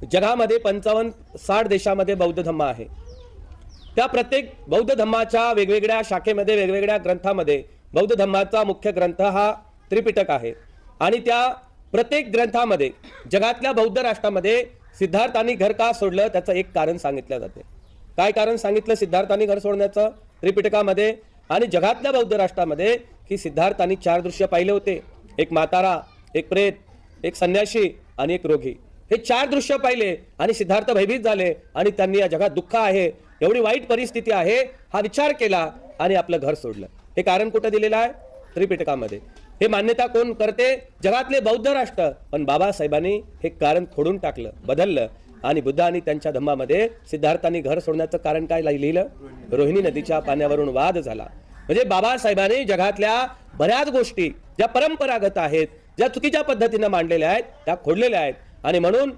जगामध्ये 55-60 देशामध्ये बौद्ध धम्म आहे। त्या प्रत्येक बौद्ध धम्माच्या वेगवेगळ्या शाखेमध्ये वेगवेगळ्या ग्रंथामध्ये बौद्ध धम्माचा मुख्य ग्रंथ हा त्रिपिटक आहे आणि त्या प्रत्येक ग्रंथामध्ये जगातल्या बौद्ध राष्ट्रामध्ये सिद्धार्थांनी घर का सोडलं त्याचं एक कारण सांगितलं जाते। काय कारण सांगितलं सिद्धार्थांनी घर सोडण्याचं त्रिपिटकामध्ये आणि जगातल्या बौद्ध राष्ट्रामध्ये की सिद्धार्थांनी 4 दृश्य पाहिले होते, एक म्हातारा, एक प्रेत, एक संन्यासी आणि एक रोगी। हे 4 दृश्य पाहिले आणि सिद्धार्थ भयभीत झाले आणि त्यांनी या जगात दुःख आहे, एवढी वाईट परिस्थिती आहे हा विचार केला आणि आपलं घर सोडलं। हे कारण कुठे दिलेलं आहे? त्रिपिटकामध्ये। हे मान्यता कोण करते? जगातले बौद्ध राष्ट्र। पण बाबासाहेबांनी हे कारण खोडून टाकलं, बदललं आणि बुद्धांनी त्यांच्या धम्मामध्ये सिद्धार्थांनी घर सोडण्याचं कारण काय लिहिलं? रोहिणी नदीच्या पाण्यावरून वाद झाला। म्हणजे बाबासाहेबांनी जगातल्या बऱ्याच गोष्टी ज्या परंपरागत आहेत, ज्या चुकीच्या पद्धतीने मांडलेल्या आहेत त्या खोडलेल्या आहेत आणि म्हणून